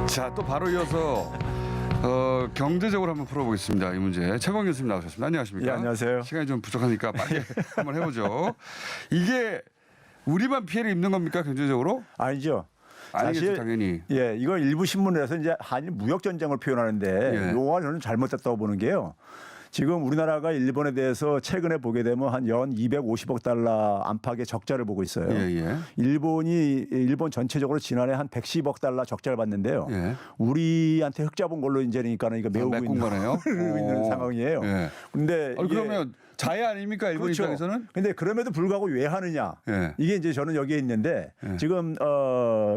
자, 또 바로 이어서 경제적으로 한번 풀어보겠습니다. 이 문제. 최광 교수님 나오셨습니다. 안녕하십니까? 예, 안녕하세요. 시간이 좀 부족하니까 빨리 한번 해보죠. 이게 우리만 피해를 입는 겁니까, 경제적으로? 아니죠. 아니겠죠, 사실 당연히. 예, 이거 일부 신문에서 이제 한일 무역 전쟁을 표현하는데 예. 요거가 저는 잘못됐다고 보는 게요. 지금 우리나라가 일본에 대해서 최근에 보게 되면 한 연 250억 달러 안팎의 적자를 보고 있어요. 예, 예. 일본 전체적으로 지난해 한 110억 달러 적자를 봤는데요. 예. 우리한테 흑자 본 걸로 이제니까는 이거 메우고 메꾼 거네요. 있는 상황이에요. 예. 근데 그러면 자해 아닙니까, 일본 그렇죠. 입장에서는? 근데 그럼에도 불구하고 왜 하느냐? 예. 이게 이제 저는 여기에 있는데 지금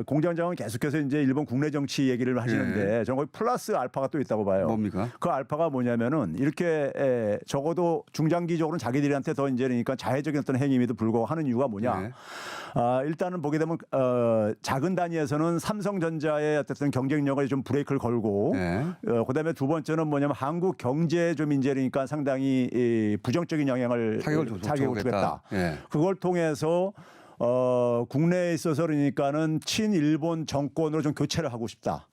공장장은 계속해서 이제 일본 국내 정치 얘기를 하시는데 저는 거기 플러스 알파가 또 있다고 봐요. 뭡니까? 그 알파가 뭐냐면은 이렇게 적어도 중장기적으로는 자기들한테 더 이제 그러니까 자해적인 어떤 행위에도 불구하고 하는 이유가 뭐냐? 네. 일단은 보게 되면 작은 단위에서는 삼성전자의 어쨌든 경쟁력을 좀 브레이크를 걸고 네. 그다음에 두 번째는 뭐냐면 한국 경제에 좀 이제 그러니까 상당히 부정적인 영향을 타격을 주겠다. 예. 그걸 통해서 국내에 있어서 그러니까는 친일본 정권으로 좀 교체를 하고 싶다.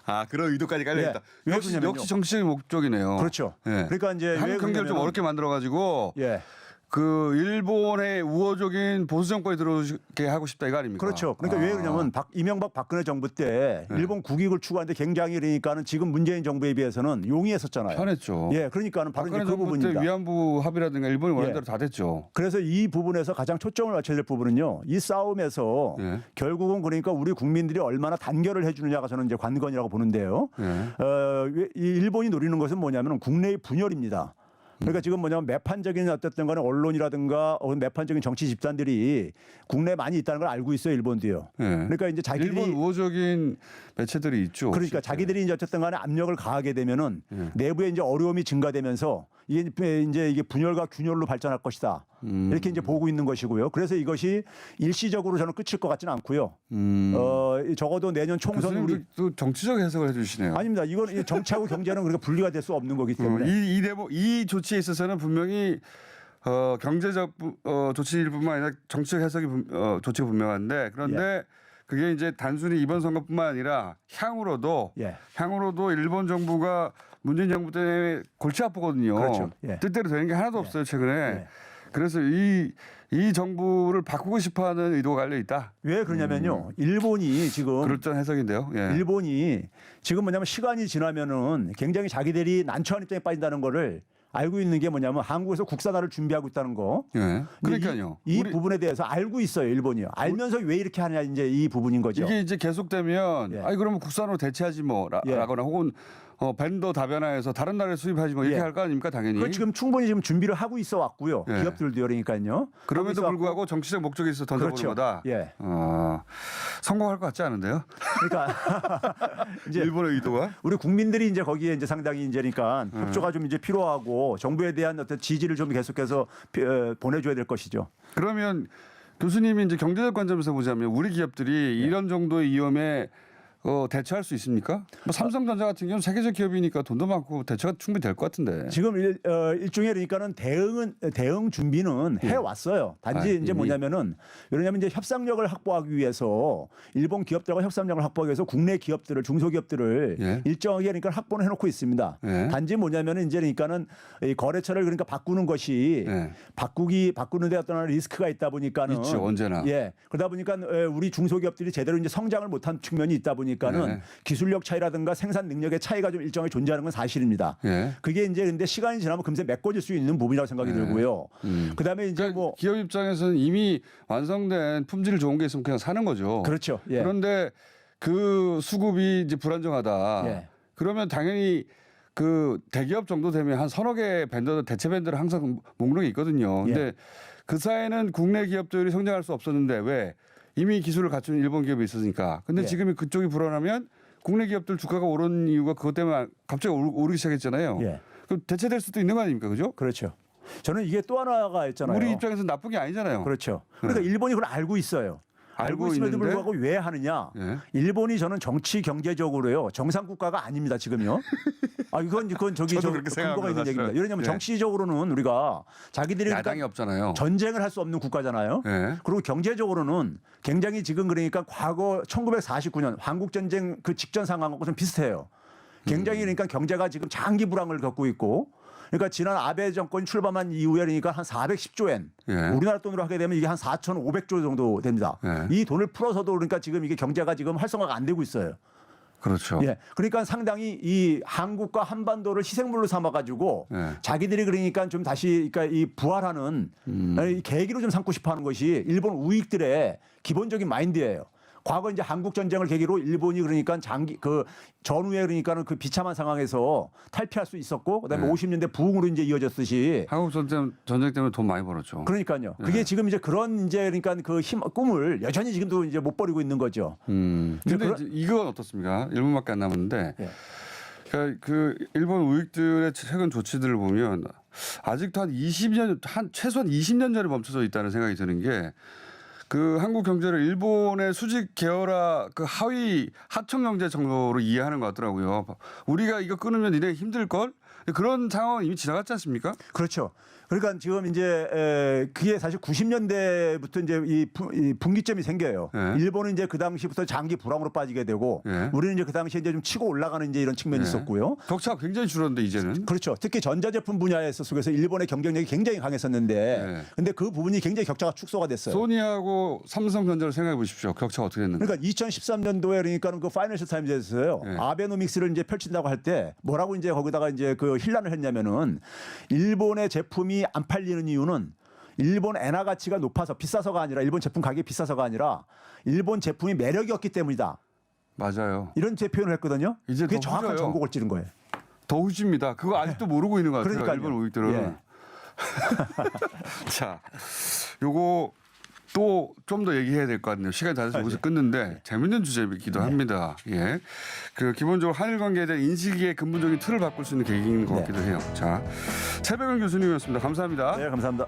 아, 그런 의도까지 깔려있다. 예. 왜 그러냐면요. 역시 정치적인 목적이네요. 그렇죠. 예. 그러니까 이제 한국 왜 경제를 좀 그러냐면은- 어렵게 만들어가지고 예. 그 일본의 우호적인 보수 정권이 들어오게 하고 싶다 이거 아닙니까? 그렇죠. 그러니까 왜 그러냐면 이명박 박근혜 정부 때 일본 국익을 추구하는데 굉장히 그러니까는 지금 문재인 정부에 비해서는 용이했었잖아요. 편했죠. 예, 그러니까는 바로 이제 박근혜 그 정부 때 부분입니다. 위안부 합의라든가 일본이 원하는 예. 대로 다 됐죠. 그래서 이 부분에서 가장 초점을 맞춰야 될 부분은요. 이 싸움에서 예. 결국은 그러니까 우리 국민들이 얼마나 단결을 해주느냐가 저는 이제 관건이라고 보는데요. 예. 이 일본이 노리는 것은 뭐냐면 국내의 분열입니다. 그러니까 지금 뭐냐면 매판적인 어쨌든 간에 언론이라든가 매판적인 정치 집단들이 국내에 많이 있다는 걸 알고 있어요. 일본도요. 예. 그러니까 이제 자기들이 일본 우호적인 매체들이 있죠. 그러니까 실제. 자기들이 이제 어쨌든 간에 압력을 가하게 되면은 내부에 이제 어려움이 증가되면서 이게 분열과 균열로 발전할 것이다. 이렇게 이제 보고 있는 것이고요. 그래서 이것이 일시적으로 저는 끝일 것 같지는 않고요. 적어도 내년 총선 우리 또 정치적 해석을 해주시네요. 아닙니다. 이건 정치하고 경제는 그렇게 분리가 될 수 없는 거기 때문에. 이 조치에 있어서는 분명히 경제적 조치일뿐만 아니라 정치적 해석이 조치가 분명한데 그런데 그게 이제 단순히 이번 선거뿐만 아니라 향후로도 일본 정부가 문재인 정부 때문에 골치 아프거든요. 그렇죠. 예. 뜻대로 되는 게 하나도 없어요 최근에. 그래서 이 정부를 바꾸고 싶어하는 의도가 깔려 있다. 왜 그러냐면요. 일본이 지금 그럴듯한 해석인데요. 예. 일본이 지금 뭐냐면 시간이 지나면은 굉장히 자기들이 난처한 입장에 빠진다는 거를 알고 있는 게 뭐냐면 한국에서 국산화를 준비하고 있다는 거. 예. 그러니까요. 이 부분에 대해서 알고 있어요, 일본이요. 알면서 왜 이렇게 하냐 이제 이 부분인 거죠. 이게 이제 계속되면 아니 그러면 국산으로 대체하지 뭐라거나 혹은 밴더 다변화해서 다른 나라에 수입하지 뭐 이렇게 할 거 아닙니까 당연히. 그 지금 충분히 지금 준비를 하고 있어 왔고요. 기업들도 그러니까요. 그럼에도 불구하고 정치적 목적이 있어 던져보는 그렇죠. 거다. 예. 성공할 것 같지 않은데요? 그러니까 이제 일본의 의도가 우리 국민들이 이제 거기에 이제 상당히 이제니까 협조가 좀 이제 필요하고 정부에 대한 어떤 지지를 좀 계속해서 보내줘야 될 것이죠. 그러면 교수님이 이제 경제적 관점에서 보자면 우리 기업들이 이런 정도의 위험에 대처할 수 있습니까? 뭐 삼성전자 같은 경우는 세계적 기업이니까 돈도 많고 대처가 충분히 될 것 같은데. 지금 일종의 그러니까는 대응 준비는 해 왔어요. 단지 이제 뭐냐면은 왜냐하면 이제 협상력을 확보하기 위해서 일본 기업들과 협상력을 확보하기 위해서 국내 기업들을 중소기업들을 일정하게 그러니까 확보는 해놓고 있습니다. 단지 뭐냐면은 이제 그러니까는 이 거래처를 그러니까 바꾸는 것이 바꾸는데 어떤 리스크가 있다 보니까는 있죠 언제나. 예. 그러다 보니까 우리 중소기업들이 제대로 이제 성장을 못한 측면이 있다 보니까는 기술력 차이라든가 생산 능력의 차이가 좀 일정하게 존재하는 건 사실입니다. 그게 이제 근데 시간이 지나면 금세 메꿔질 수 있는 부분이라고 생각이 들고요. 그다음에 이제 그러니까 뭐 기업 입장에서는 이미 완성된 품질 좋은 게 있으면 그냥 사는 거죠. 그렇죠. 그런데 그 수급이 이제 불안정하다. 그러면 당연히 그 대기업 정도 되면 한 서너 개 밴더들 대체 밴더를 항상 목록에 있거든요. 근데 그 사이에는 국내 기업들이 성장할 수 없었는데 왜? 이미 기술을 갖춘 일본 기업이 있었으니까. 근데 지금 그쪽이 불안하면 국내 기업들 주가가 오른 이유가 그것 때문에 갑자기 오르기 시작했잖아요. 그럼 대체될 수도 있는 거 아닙니까? 그죠? 그렇죠. 저는 이게 또 하나가 있잖아요. 우리 입장에서는 나쁜 게 아니잖아요. 그렇죠. 그러니까 일본이 그걸 알고 있어요. 알고 있음에도 있는데? 불구하고 왜 하느냐? 예. 일본이 저는 정치 경제적으로요 정상 국가가 아닙니다 지금요. 이건 저기 저도 그렇게 근거가 있는 생각합니다, 얘기입니다. 사실. 왜냐하면 예. 정치적으로는 우리가 자기들이 야당이 없잖아요. 전쟁을 할 수 없는 국가잖아요. 예. 그리고 경제적으로는 굉장히 지금 그러니까 과거 1949년 한국 전쟁 그 직전 상황하고 좀 비슷해요. 굉장히 그러니까 경제가 지금 장기 불황을 겪고 있고. 그러니까 지난 아베 정권 출범한 이후에 그러니까 한 410조 엔. 예. 우리나라 돈으로 하게 되면 이게 한 4,500조 정도 됩니다. 예. 이 돈을 풀어서도 그러니까 지금 이게 경제가 지금 활성화가 안 되고 있어요. 그렇죠. 예. 그러니까 상당히 이 한국과 한반도를 희생물로 삼아 가지고 예. 자기들이 그러니까 좀 다시 그러니까 이 부활하는 이 계기로 좀 삼고 싶어 하는 것이 일본 우익들의 기본적인 마인드예요. 과거 이제 한국 전쟁을 계기로 일본이 그러니까 장기 그 전후에 그러니까는 그 비참한 상황에서 탈피할 수 있었고 그다음에 50년대 부흥으로 이제 이어졌듯이 한국 전쟁 때문에 돈 많이 벌었죠. 그러니까요. 그게 지금 이제 그런 이제 그러니까 그 꿈을 여전히 지금도 이제 못 버리고 있는 거죠. 근데 이제 이건 어떻습니까? 1분밖에 안 남았는데 예. 그러니까 그 일본 우익들의 최근 조치들을 보면 아직도 한 20년 최소한 20년 전에 멈춰져 있다는 생각이 드는 게 그 한국 경제를 일본의 수직 계열화 그 하위 하청 경제 정도로 이해하는 것 같더라고요. 우리가 이거 끊으면 니네 힘들 걸 그런 상황은 이미 지나갔지 않습니까? 그렇죠. 그러니까 지금 이제 그게 사실 90년대부터 이제 이 분기점이 생겨요. 예. 일본은 이제 그 당시부터 장기 불황으로 빠지게 되고 예. 우리는 이제 그 당시에 이제 좀 치고 올라가는 이제 이런 측면이 예. 있었고요. 격차가 굉장히 줄었는데 이제는. 그렇죠. 특히 전자제품 분야에서 속에서 일본의 경쟁력이 굉장히 강했었는데 예. 근데 그 부분이 굉장히 격차가 축소가 됐어요. 소니하고 삼성전자를 생각해 보십시오. 격차가 어떻게 됐는가. 그러니까 2013년도에 그러니까는 그 파이낸셜 타임즈에서요. 예. 아베노믹스를 이제 펼친다고 할 때 뭐라고 이제 거기다가 이제 그 힐난을 했냐면은 일본의 제품이 안 팔리는 이유는 일본 엔화 가치가 높아서 비싸서가 아니라 일본 제품 가격이 비싸서가 아니라 일본 제품이 매력이 없기 때문이다. 맞아요. 이런 제 표현을 했거든요. 이제 그게 더 정확한 후져요. 전곡을 찌른 거예요. 더 후집니다. 그거 아직도 모르고 있는 것 같아요. 그러니까요. 일본 우익들은. 예. 자, 요거 또 좀 더 얘기해야 될 것 같네요. 시간이 다 돼서 여기서 끊는데 재밌는 주제이기도 합니다. 예. 그 기본적으로 한일 관계에 대한 인식의 근본적인 틀을 바꿀 수 있는 계기인 것 같기도 해요. 자, 최백은 교수님이었습니다. 감사합니다. 네, 감사합니다.